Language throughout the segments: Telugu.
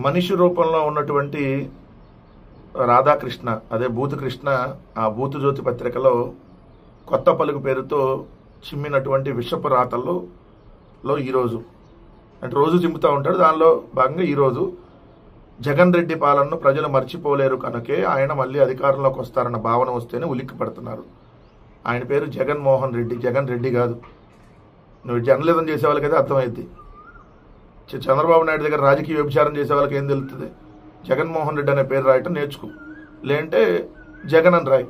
మనిషి రూపంలో ఉన్నటువంటి రాధాకృష్ణ, అదే బూతు కృష్ణ, ఆ బూతు జ్యోతి పత్రికలో కొత్త పలుకు పేరుతో చిమ్మినటువంటి విషపు రాతల్లో ఈరోజు, అంటే రోజు చిమ్ముతూ ఉంటాడు, దానిలో భాగంగా ఈరోజు జగన్ రెడ్డి పాలనను ప్రజలు మర్చిపోలేరు కనుకే ఆయన మళ్ళీ అధికారంలోకి వస్తారన్న భావన వస్తేనే ఉలిక్కి పడుతున్నారు. ఆయన పేరు జగన్మోహన్ రెడ్డి, జగన్ రెడ్డి కాదు. నువ్వు జర్నలిజం చేసే వాళ్ళకైతే అర్థమైద్ది. చంద్రబాబు నాయుడు దగ్గర రాజకీయ వ్యభిచారం చేసే వాళ్ళకి ఏం తెలుస్తుంది? జగన్మోహన్ రెడ్డి అనే పేరు రాయటం నేర్చుకో, లేదంటే జగన్ అని రాయి,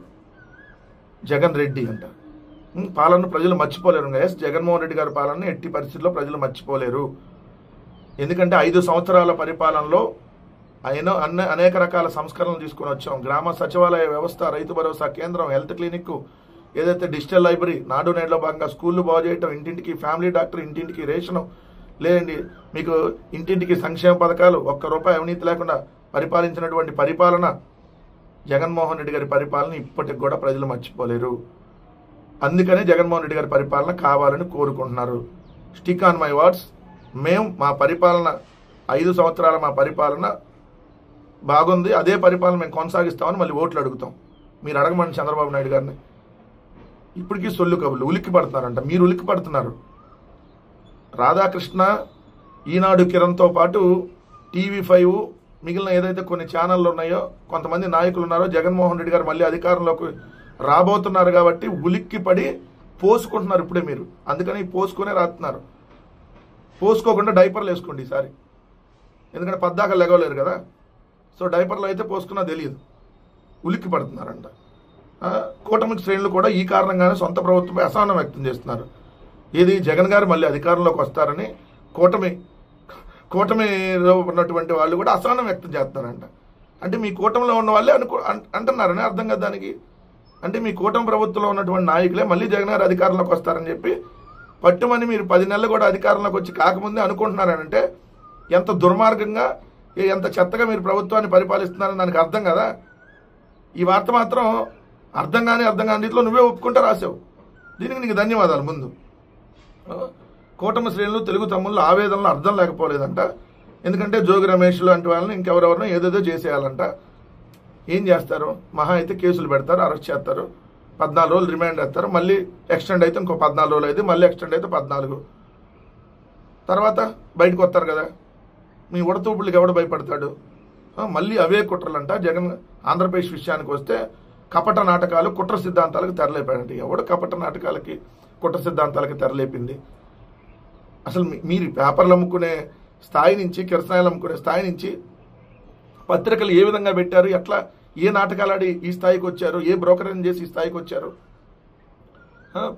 జగన్ రెడ్డి అంట. పాలనను ప్రజలు మర్చిపోలేరు. ఎస్, జగన్మోహన్ రెడ్డి గారి పాలనని ఎట్టి పరిస్థితుల్లో ప్రజలు మర్చిపోలేరు. ఎందుకంటే 5 సంవత్సరాల పరిపాలనలో ఆయన అనేక రకాల సంస్కరణలు తీసుకొని వచ్చాం. గ్రామ సచివాలయ వ్యవస్థ, రైతు భరోసా కేంద్రం, హెల్త్ క్లినిక్, ఏదైతే డిజిటల్ లైబ్రరీ, నాడు నేడులో భాగంగా స్కూళ్ళు బాగు చేయటం, ఇంటింటికి ఫ్యామిలీ డాక్టర్, ఇంటింటికి రేషను, లేదండి మీకు ఇంటింటికి సంక్షేమ పథకాలు, ₹1 అవినీతి లేకుండా పరిపాలించినటువంటి పరిపాలన, జగన్మోహన్ రెడ్డి గారి పరిపాలన ఇప్పటికి కూడా ప్రజలు మర్చిపోలేరు. అందుకనే జగన్మోహన్ రెడ్డి గారి పరిపాలన కావాలని కోరుకుంటున్నారు. Stick on my words. మేము మా పరిపాలన 5 సంవత్సరాల మా పరిపాలన బాగుంది, అదే పరిపాలన మేము కొనసాగిస్తామని మళ్ళీ ఓట్లు అడుగుతాం. మీరు అడగమండి చంద్రబాబు నాయుడు గారిని. ఇప్పటికీ సొల్లు కబుర్లు, ఉలిక్కి పడుతున్నారంట. మీరు ఉలిక్కి పడుతున్నారు. రాధాకృష్ణ, ఈనాడు కిరణ్తో పాటు TV5, మిగిలిన ఏదైతే కొన్ని ఛానళ్ళు ఉన్నాయో, కొంతమంది నాయకులు ఉన్నారో, జగన్మోహన్ రెడ్డి గారు మళ్ళీ అధికారంలోకి రాబోతున్నారు కాబట్టి ఉలిక్కి పడి పోసుకుంటున్నారు ఇప్పుడే మీరు. అందుకని పోసుకునే రాస్తున్నారు. పోసుకోకుండా డైపర్లు వేసుకోండి ఈసారి, ఎందుకంటే పద్దాక లెగవలేరు కదా. సో డైపర్లు అయితే పోసుకున్నా తెలియదు, ఉలిక్కి పడుతున్నారంట. కూటమి శ్రేణులు కూడా ఈ కారణంగానే సొంత ప్రభుత్వంపై అసహనం వ్యక్తం చేస్తున్నారు. ఇది జగన్ గారు మళ్ళీ అధికారంలోకి వస్తారని కూటమిలో ఉన్నటువంటి వాళ్ళు కూడా అసహనం వ్యక్తం చేస్తున్నారంట. అంటే మీ కూటమిలో ఉన్న వాళ్ళే అంటున్నారని అర్థం కదా దానికి. అంటే మీ కూటమి ప్రభుత్వంలో ఉన్నటువంటి నాయకులే మళ్ళీ జగన్ గారు అధికారంలోకి వస్తారని చెప్పి పట్టుమని మీరు 10 నెలలు కూడా అధికారంలోకి వచ్చి కాకముందే అనుకుంటున్నారనంటే ఎంత దుర్మార్గంగా, ఎంత చెత్తగా మీరు ప్రభుత్వాన్ని పరిపాలిస్తున్నారని దానికి అర్థం కదా. ఈ వార్త మాత్రం అర్థం కాని రీతిలో నువ్వే ఒప్పుకుంటా రాసావు. దీనికి నీకు ధన్యవాదాలు. ముందు కూటమి శ్రేణులు, తెలుగు తమ్ముళ్ళు ఆవేదనలో అర్థం లేకపోలేదంట. ఎందుకంటే జోగి రమేష్ లాంటి వాళ్ళని ఇంకెవరెవరినో ఏదేదో చేసేయాలంట. ఏం చేస్తారు? మహా అయితే కేసులు పెడతారు, అరెస్ట్ చేస్తారు, 14 రోజులు రిమాండ్ చేస్తారు, మళ్ళీ ఎక్స్టెండ్ అయితే ఇంకో 14 రోజులు అయితే, మళ్ళీ ఎక్స్టెండ్ అయితే 14, తర్వాత బయటకు వస్తారు కదా. మీ ఉడతూపుళ్ళకి ఎవడు భయపడతాడు? మళ్ళీ అవే కుట్రలంట. జగన్ ఆంధ్రప్రదేశ్ విషయానికి వస్తే కపట నాటకాలు, కుట్ర సిద్ధాంతాలకు తెరలేపాడంటే ఎవడు కపట నాటకాలకి, కుట్ర సిద్ధాంతాలకి తెరలేపింది? అసలు మీరు పేపర్లు అమ్ముకునే స్థాయి నుంచి, కిరసనాయలు అమ్ముకునే స్థాయి నుంచి పత్రికలు ఏ విధంగా పెట్టారు, ఎట్లా ఏ నాటకాలు ఆడి ఈ స్థాయికి వచ్చారు, ఏ బ్రోకరేజ్ చేసి ఈ స్థాయికి వచ్చారు,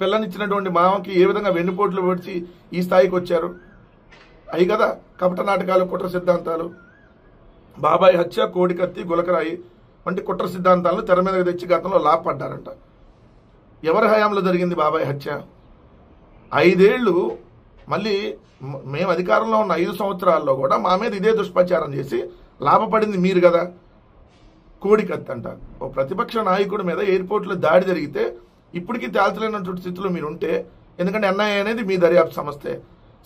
పిల్లనిచ్చినటువంటి మామకి ఏ విధంగా వెన్నుపోట్లు పొడిచి ఈ స్థాయికి వచ్చారు, అవి కదా కపట నాటకాలు, కుట్ర సిద్ధాంతాలు. బాబాయ్ హత్య, కోడికత్తి, గులకరాయి వంటి కుట్ర సిద్ధాంతాలను తెర మీదకి తెచ్చి గతంలో లాభపడ్డారంట. ఎవరి హయాంలో జరిగింది బాబాయ్ హత్య? 5 ఏళ్ళు మళ్ళీ మేము అధికారంలో ఉన్న 5 సంవత్సరాల్లో కూడా మా మీద ఇదే దుష్ప్రచారం చేసి లాభపడింది మీరు కదా. కోడికత్తి అంట. ఓ ప్రతిపక్ష నాయకుడి మీద ఎయిర్పోర్ట్లో దాడి జరిగితే ఇప్పటికీ తేల్చలేనటువంటి స్థితిలో మీరు ఉంటే, ఎందుకంటే NIA అనేది మీ దర్యాప్తు సంస్థే,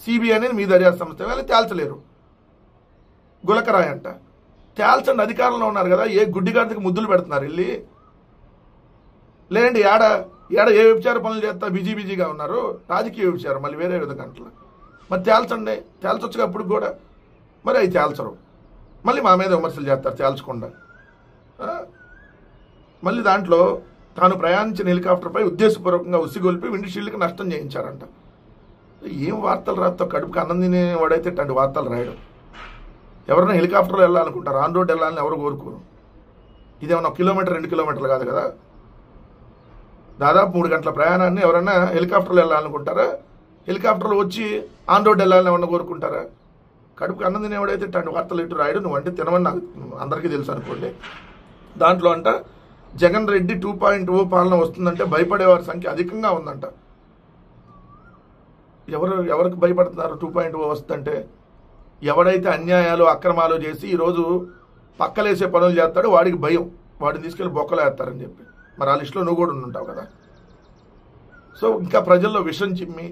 CBI అనేది మీ దర్యాప్తు సంస్థే, వాళ్ళు తేల్చలేరు. గులకరాయి అంట. తేల్చండి, అధికారంలో ఉన్నారు కదా. ఏ గుడ్డిగాడికి ముద్దులు పెడుతున్నారు వెళ్ళి? లేదండి ఏడ ఏ వ్యభిచార పనులు చేస్తా బిజీగా ఉన్నారు, రాజకీయ వ్యభిచారం మళ్ళీ వేరే విధంగా అంటలా. మరి తేల్చండి, తేల్చొచ్చుగా అప్పుడు కూడా. మరి అవి తేల్చరు, మళ్ళీ మా మీద విమర్శలు చేస్తారు తేల్చకుండా. మళ్ళీ దాంట్లో తాను ప్రయాణించిన హెలికాప్టర్పై ఉద్దేశపూర్వకంగా ఉసిగొల్పి విండ్షీల్డ్కి నష్టం చేయించారంట. ఏం వార్తలు రాస్తా? కడుపుకి అన్నం తినేవాడైతే ఇట్లాంటి వార్తలు రాయడం. ఎవరైనా హెలికాప్టర్లో వెళ్ళాలనుకుంటారు, ఆన్ రోడ్ వెళ్ళాలని ఎవరు కోరుకోరు. ఇదేమన్నా 1 కిలోమీటర్ 2 కిలోమీటర్లు కాదు కదా. దాదాపు 3 గంటల ప్రయాణాన్ని ఎవరైనా హెలికాప్టర్లో వెళ్ళాలనుకుంటారా? హెలికాప్టర్లో వచ్చి ఆన్ రోడ్ వెళ్ళాలని ఎవరన్నా కోరుకుంటారా? కడుపుకి అన్నం తినేవాడైతే ఇట్లాంటి వార్తలు ఇటు రాయడు. నువ్వంటే తినమని నాకు అందరికీ తెలుసు అనుకోండి. దాంట్లో అంట జగన్ రెడ్డి 2.0 పాలన వస్తుందంటే భయపడేవారి సంఖ్య అధికంగా ఉందంట. ఎవరికి భయపడుతున్నారు? 2.0 వస్తుందంటే ఎవడైతే అన్యాయాలు, అక్రమాలు చేసి ఈరోజు పక్కలేసే పనులు చేస్తాడో వాడికి భయం, వాడిని తీసుకెళ్లి బొక్కలు వేస్తారని చెప్పి. మరి ఆ లిస్టులో నువ్వు కూడా ఉంటావు కదా. సో ఇంకా ప్రజల్లో విషం చిమ్మి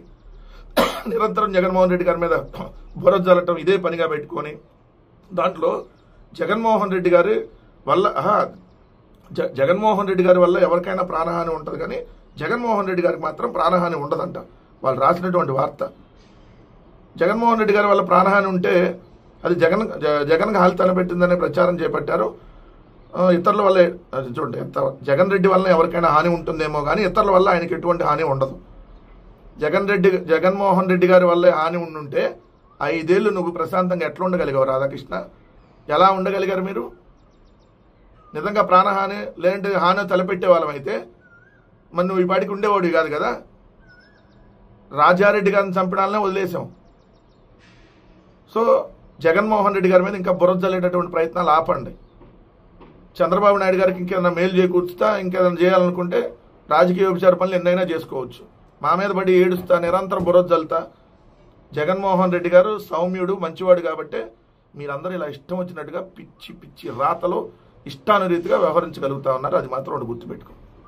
నిరంతరం జగన్మోహన్ రెడ్డి గారి మీద బురద జల్లటం ఇదే పనిగా పెట్టుకొని దాంట్లో జగన్మోహన్ రెడ్డి గారి వల్ల జగన్మోహన్ రెడ్డి గారి వల్ల ఎవరికైనా ప్రాణహాని ఉంటుంది, కానీ జగన్మోహన్ రెడ్డి గారికి మాత్రం ప్రాణహాని ఉండదంట. వాళ్ళు రాసినటువంటి వార్త. జగన్మోహన్ రెడ్డి గారి వల్ల ప్రాణహాని ఉంటే అది జగన్కి హాలి తలపెట్టిందనే ప్రచారం చేపట్టారు. ఇతరుల వల్ల చూడండి, జగన్ రెడ్డి వల్ల ఎవరికైనా హాని ఉంటుందేమో కానీ ఇతరుల వల్ల ఆయనకి ఎటువంటి హాని ఉండదు. జగన్మోహన్ రెడ్డి గారి వల్లే హాని ఉండుంటే 5 ఏళ్ళు నువ్వు ప్రశాంతంగా ఎట్లా ఉండగలిగావు రాధాకృష్ణ? ఎలా ఉండగలిగారు మీరు? నిజంగా ప్రాణహాని లేదంటే హాని తలపెట్టే వాళ్ళం అయితే మరి నువ్వు ఈ పాటికి ఉండేవాడివి కాదు కదా. రాజారెడ్డి గారిని చంపడాలనే వదిలేసాం. సో జగన్మోహన్ రెడ్డి గారి మీద ఇంకా బురద జల్లేటటువంటి ప్రయత్నాలు ఆపండి. చంద్రబాబు నాయుడు గారికి ఇంకేదైనా మేలు చేకూర్చుతా, ఇంకేదైనా చేయాలనుకుంటే రాజకీయ విచార పనులు ఎన్నైనా చేసుకోవచ్చు. మా మీద పడి ఏడుస్తా, నిరంతరం బురద జల్లుతా. జగన్మోహన్ రెడ్డి గారు సౌమ్యుడు, మంచివాడు కాబట్టి మీరందరూ ఇలా ఇష్టం వచ్చినట్టుగా పిచ్చి పిచ్చి రాతలు ఇష్టానురీతిగా వ్యవహరించగలుగుతా ఉన్నారు. అది మాత్రం గుర్తుపెట్టుకో.